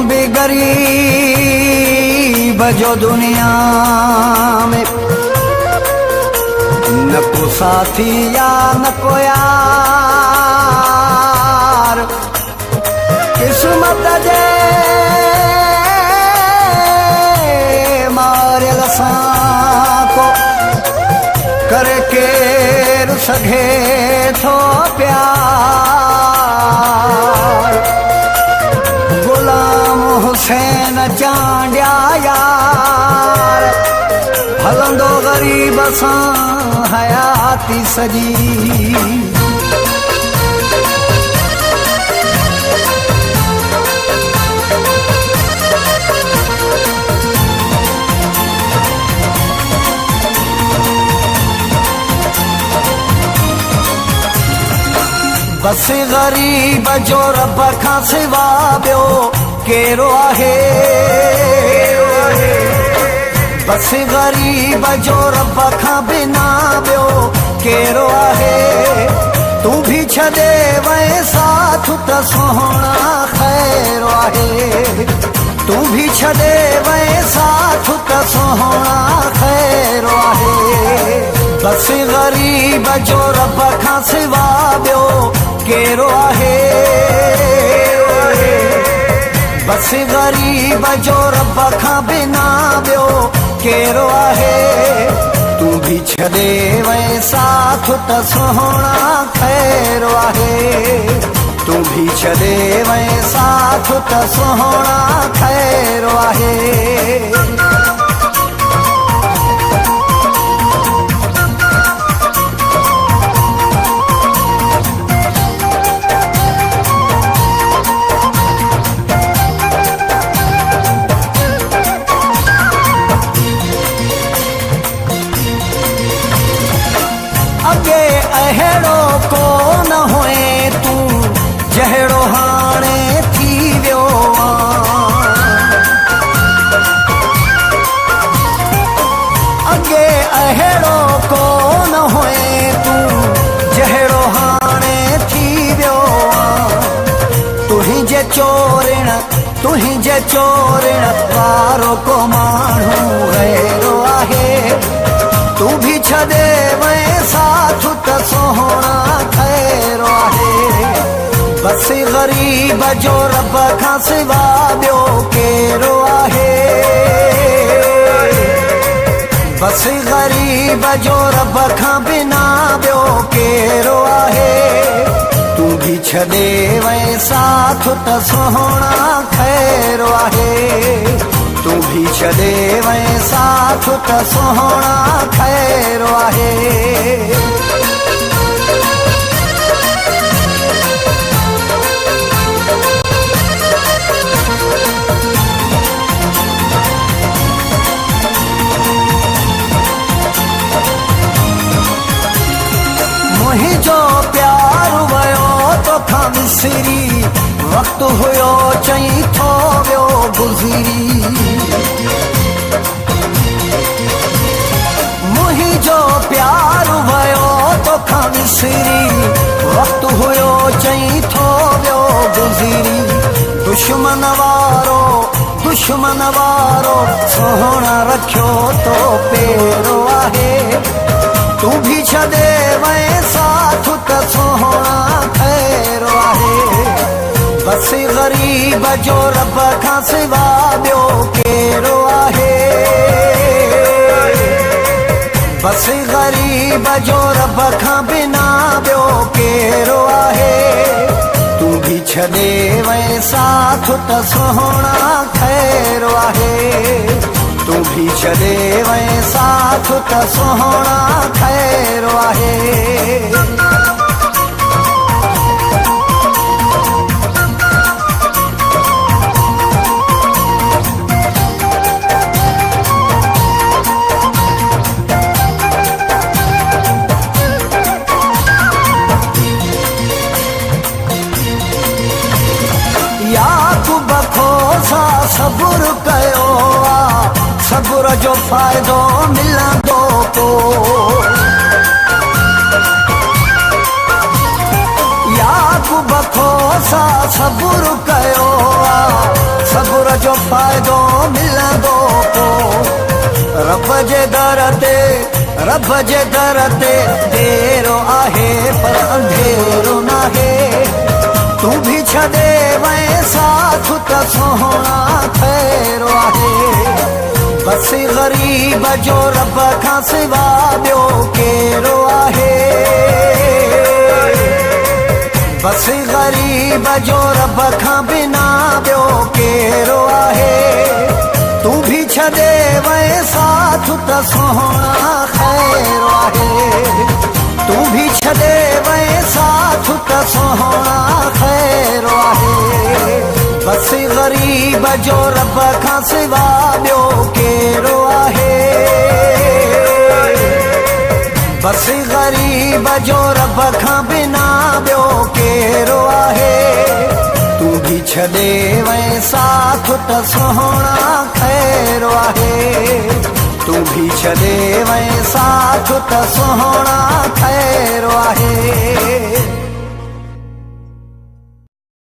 भी गरीब जो दुनिया में, न को साथी या न को यार। किस्मत जे मारे लसां को करे केर सघे थो प्यार। गुलाम हुसैन चांडिया यार, हलंदो गरीब सां हयाती सजी। बस गरीब जो रब खां सिवा ॿियो केरो आहे। बस गरीब जो रब खां बिना ॿियो केरो आहे। तू भी छॾे वए साथ त सुहिणा ख़ैर आहे। तू भी छॾे वए साथ त सुहिणा ख़ैर आहे। बस गरीब जो रब खां सिवा ॿियो केरो आहे। बस गरीब जो रब खां बिना ॿियो केरो आहे। तू भी छॾे वए साथ त सुहिणा ख़ैर आहे। तू भी छॾे वए साथ त सुहिणा ख़ैर आहे। अगे अहिड़ो को न हुए तू जहिड़ो हाणे थी वियो अगे अहिड़ो को न हुए तू जहिड़ो हाणे थी वियो। तुंहिंजे चोरिण वारो को माण्हू अहिड़ो आहे। तू भी छॾे वए साथ त सुहिणा ख़ैर आहे। बस गरीब जो रब खां सिवा ॿियो केरो आहे। बस गरीब जो रब खां बिना ॿियो केरो आहे। तू भी छॾे वए साथ त सुहिणा ख़ैर आहे। तू भी छॾे वए साथ त सुहिणा ख़ैर आहे। मुंहिंजो प्यार वयो तोखां विसरी, वक़्तु हुयो चई थो वियो गुज़री। मुंहिंजो प्यार वयो तोखां विसरी, वक़्तु हुयो चई थो वियो गुज़री। दुश्मन वारो सोहणा रखियो तो पेरो आहे। तू भी छॾे वए साथ त सुहिणा ख़ैर आहे। बस गरीब जो रब खां सिवा ॿियो केरो आहे। बस गरीब जो रब खां बिना ॿियो केरो आहे। तू भी छॾे वए साथ त सुहिणा ख़ैर आहे। तू भी छॾे वए साथ त सुहिणा ख़ैर आहे। याकूब खोसा सबुर कयो आ, सबुर जो फ़ाइदो मिलंदो को। याकूब खोसा सबुर कयो आ, सबुर ते रब जे दर ते देरो आहे पर अंधेरो नाहे तू भी छॾे वए साथ त सोहणा खैरो आहे बस ग़रीब जो रब खां सिवा ॿियो केरो आहे बस ग़रीब जो रब खां बिना ॿियो केरो आहे तू भी छॾे वए साथ त सोहणा खैरो आहे तू भी छॾे वए साथ त सोहणा खैरो आहे बस ग़रीब जो रब खां सिवा ॿियो केरो आहे बस ग़रीब जो रब खां बिना ॿियो केरो आहे तू भी छॾे वए साथ त सोहणा खैरो आहे तू भी छॾे वए साथ त सोहणा खैरो आहे